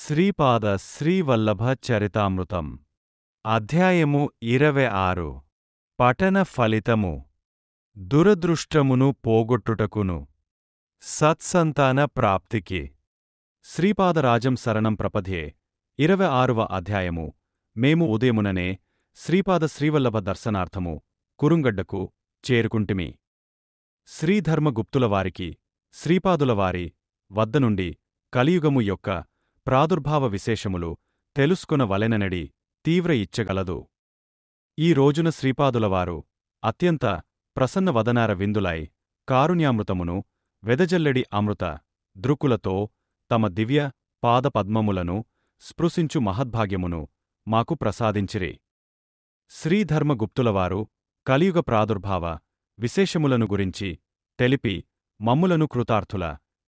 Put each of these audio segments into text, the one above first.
శ్రీపాద శ్రీవల్లభ చరితామృతం అధ్యాయము 26 పఠన ఫలితము దురదృష్టమును పోగొట్టుటకును సత్సంతాన ప్రాప్తికి శ్రీపాదరాజం శరణం ప్రపథ్యే 26వ అధ్యాయము మేము ఉదయముననే శ్రీపాద శ్రీవల్లభ దర్శనార్థము కురుంగడ్డకు చేరుకుంటిమి. శ్రీధర్మగుప్తులవారికి శ్రీపాదులవారి వద్దనుండి కలియుగము యొక్క ప్రాదుర్భావ విశేషములు తెలుసుకొనవలెననడి తీవ్ర ఇచ్చగలదు. ఈ రోజున శ్రీపాదులవారు అత్యంత ప్రసన్నవదనార విందులై కారుణ్యామృతమును వెదజల్లెడి అమృత దృక్కులతో తమ దివ్య పాదపద్మములను స్పృశించు మహద్భాగ్యమును మాకు ప్రసాదించిరి. శ్రీధర్మగుప్తులవారు కలియుగ ప్రాదుర్భావ విశేషములను గురించి తెలిపి మమ్ములను కృతార్థుల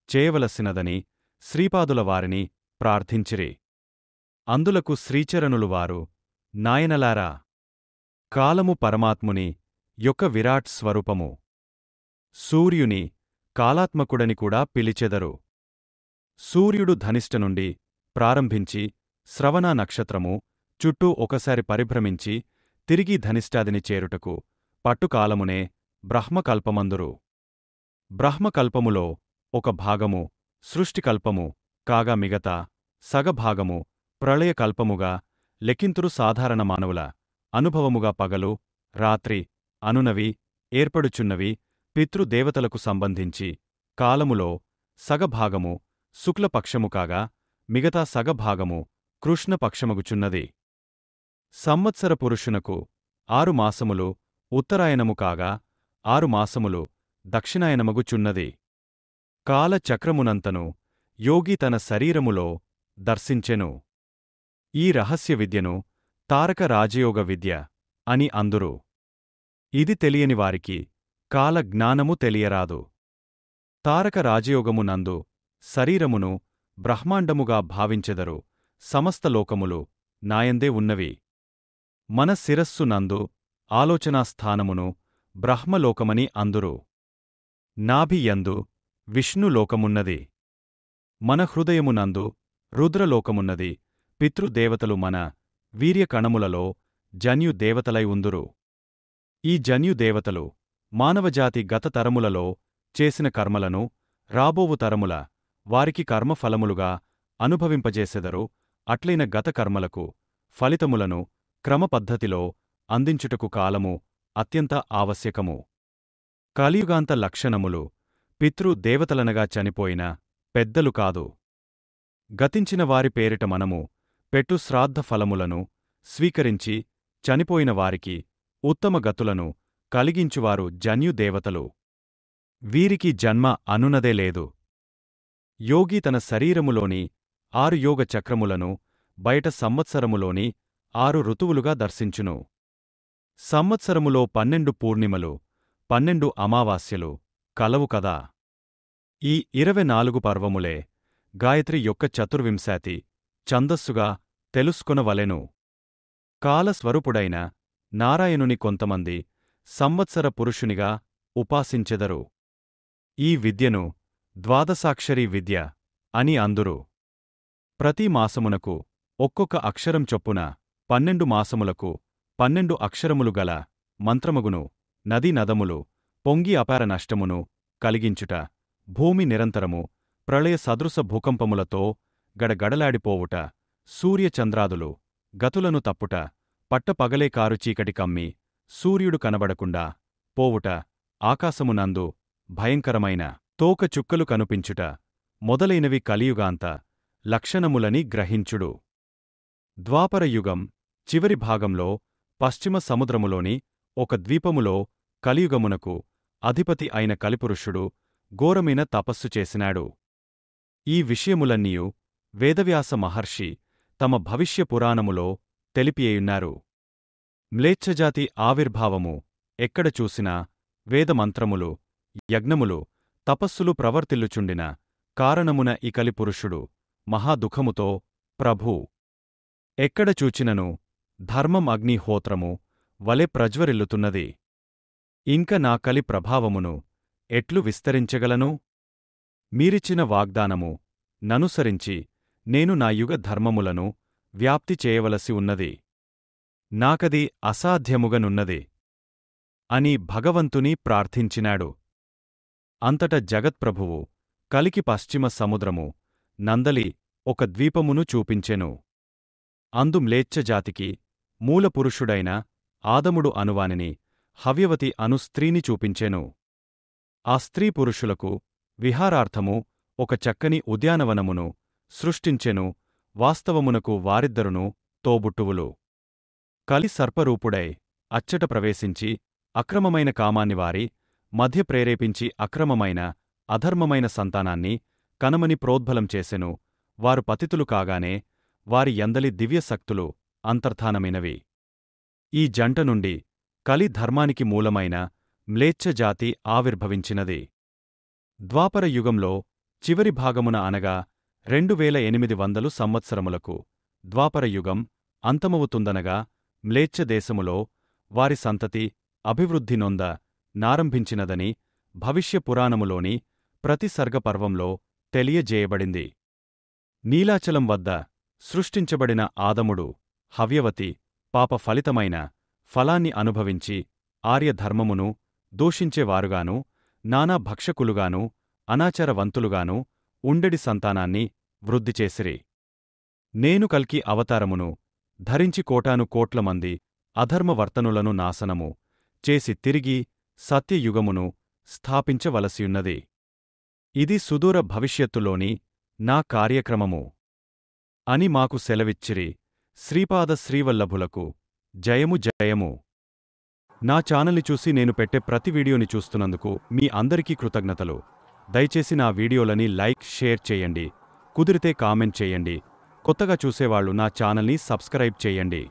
చేయవలసినదని శ్రీపాదులవారిని ప్రార్థించిరి. అందులకు శ్రీచరణులువారు, నాయనలారా, కాలము పరమాత్ముని యొక్క విరాట్ స్వరూపము. సూర్యుని కాలాత్మకుడని కూడా పిలిచెదరు. సూర్యుడు ధనిష్ట నుండి ప్రారంభించి శ్రవణ నక్షత్రము చుట్టూ ఒకసారి పరిభ్రమించి తిరిగి ధనిష్టాదిని చేరుటకు పట్టుకాలమునే బ్రహ్మకల్పమందురు. బ్రహ్మకల్పములో ఒక భాగము సృష్టికల్పము కాగా మిగతా సగభాగము ప్రళయకల్పముగా లెక్కింతురు. సాధారణ మానవుల అనుభవముగా పగలు రాత్రి అనునవి ఏర్పడుచున్నవి పితృదేవతలకు సంబంధించి కాలములో సగభాగము శుక్లపక్షము కాగా మిగతా సగభాగము కృష్ణపక్షమగుచున్నది. సంవత్సర పురుషునకు 6 మాసములు ఉత్తరాయణము కాగా 6 మాసములు దక్షిణాయనమగుచున్నది. కాలచక్రమునంతను యోగి తన శరీరములో దర్శించెను. ఈ రహస్య విద్యను తారక రాజయోగ విద్య అని అందురు. ఇది తెలియని వారికి కాలజ్ఞానము తెలియరాదు. తారక రాజయోగము నందు శరీరమును బ్రహ్మాండముగా భావించెదరు. సమస్త లోకములు నాయందే ఉన్నవి. మన శిరస్సు నందు ఆలోచనాస్థానమును బ్రహ్మలోకమని అందురు. నాభియందు విష్ణులోకమున్నది. మన హృదయమునందు రుద్రలోకమున్నది. పితృదేవతలు మన వీర్యకణములలో జన్యుదేవతలై ఉందురు. ఈ జన్యుదేవతలు మానవజాతి గత తరములలో చేసిన కర్మలను రాబోవు తరముల వారికి కర్మఫలములుగా అనుభవింపజేసెదరు. అట్లైన గత కర్మలకు ఫలితములను క్రమపద్ధతిలో అందించుటకు కాలము అత్యంత ఆవశ్యకము. కలియుగాంత లక్షణములు పితృదేవతలనగా చనిపోయిన పెద్దలు కాదు. గతించిన వారి పేరిట మనము పెట్టు శ్రాద్ధ ఫలములను స్వీకరించి చనిపోయిన వారికి ఉత్తమ గతులను కలిగించువారు జన్యుదేవతలు. వీరికి జన్మ అనునదే లేదు. యోగి తన శరీరములోని 6 యోగ చక్రములను బయట సంవత్సరములోని 6 ఋతువులుగా దర్శించును. సంవత్సరములో 12 పూర్ణిమలు 12 అమావాస్యలు కలవు కదా. ఈ 24 పర్వములే గాయత్రి యొక్క చతుర్వింశాతి ఛందస్సుగా తెలుసుకొనవలెను. కాలస్వరూపుడైన నారాయణుని కొంతమంది సంవత్సర పురుషునిగా ఉపాసించెదరు. ఈ విద్యను ద్వాదశాక్షరీ విద్య అని అందురు. ప్రతి మాసమునకు ఒక్కొక్క అక్షరం చొప్పున 12 మాసములకు 12 అక్షరములు గల మంత్రమగును. నదీ నదములు పొంగి అపార నష్టమును కలిగించుట, భూమి నిరంతరము ప్రళయ సదృశ భూకంపములతో గడగడలాడిపోవుట, సూర్యచంద్రాదులు గతులను తప్పుట, పట్టపగలే కారు చీకటి కమ్మి సూర్యుడు కనబడకుండా పోవుట, ఆకాశమునందు భయంకరమైన తోక చుక్కలు కనుపించుట మొదలైనవి కలియుగాంత లక్షణములని గ్రహించుడు. ద్వాపరయుగం చివరి భాగంలో పశ్చిమ సముద్రములోని ఒక ద్వీపములో కలియుగమునకు అధిపతి అయిన కలిపురుషుడు ఘోరమైన తపస్సు చేసినాడు. ఈ విషయములన్నీయు వేదవ్యాస మహర్షి తమ భవిష్య పురాణములో తెలిపియేయున్నారు. మ్లేచ్ఛజాతి ఆవిర్భావము ఎక్కడ చూసినా వేదమంత్రములు యజ్ఞములు తపస్సులు ప్రవర్తిల్లుచుండిన కారణమున ఈ కలిపురుషుడు మహాదుఖముతో ప్రభూ, ఎక్కడ చూచినను ధర్మం అగ్నిహోత్రము వలె ప్రజ్వరిల్లుతున్నది. ఇంక నా కలి ప్రభావమును ఎట్లు విస్తరించగలను? మీరిచ్చిన వాగ్దానము ననుసరించి నేను నా యుగ ధర్మములను వ్యాప్తి చేయవలసి ఉన్నది. నాకది అసాధ్యముగనున్నది అని భగవంతుని ప్రార్థించినాడు. అంతట జగత్ప్రభువు కలికి పశ్చిమ సముద్రము నందలి ఒక ద్వీపమును చూపించెను. అందు మ్లేచ్ఛజాతికి మూలపురుషుడైన ఆదముడు అనువానిని హవ్యవతి అను స్త్రీని చూపించెను. ఆ స్త్రీ పురుషులకు విహారార్థము ఒక చక్కని ఉద్యానవనమును సృష్టించెను. వాస్తవమునకు వారిద్దరును తోబుట్టువులు. కలి సర్పరూపుడై అచ్చట ప్రవేశించి అక్రమమైన కామాన్ని వారి మధ్య ప్రేరేపించి అక్రమమైన అధర్మమైన సంతానాన్ని కనమని ప్రోద్బలం చేసెను. వారు పతితులు కాగానే వారి యందలి దివ్యశక్తులు అంతర్ధానమైనవి. ఈ జంట నుండి కలి ధర్మానికి మూలమైన మ్లేచ్ఛజాతి ఆవిర్భవించినది. ద్వాపర యుగంలో చివరి భాగమున అనగా 2800 సంవత్సరములకు ద్వాపర యుగం అంతమవుతుందనగా మ్లేచ్ఛదేశములో వారి సంతతి అభివృద్ధి నొంద నారంభించినదని భవిష్య పురాణములోని ప్రతి సర్గపర్వంలో తెలియజేయబడింది. నీలాచలం వద్ద సృష్టించబడిన ఆదముడు హవ్యవతి పాప ఫలితమైన ఫలాన్ని అనుభవించి ఆర్యధర్మమును దూషించేవారుగాను నానా భక్షకులుగాను అనాచారవంతులుగాను ఉండెడి సంతానాన్ని వృద్ధిచేసిరి. నేను కల్కి అవతారమును ధరించి కోటాను కోట్లమంది అధర్మవర్తనులను నాశనము చేసి తిరిగి సత్యయుగమును స్థాపించవలసియున్నది. ఇది సుదూర భవిష్యత్తులోని నా కార్యక్రమము అని మాకు సెలవిచ్చిరి. శ్రీపాద శ్రీవల్లభులకు జయము జయము. నా ఛానల్ని చూసి నేను పెట్టే ప్రతి వీడియోని చూస్తున్నందుకు మీ అందరికీ కృతజ్ఞతలు. దయచేసి నా వీడియోలని లైక్, షేర్ చేయండి. కుదిరితే కామెంట్ చేయండి. కొత్తగా చూసేవాళ్లు నా ఛానల్ని సబ్స్క్రైబ్ చేయండి.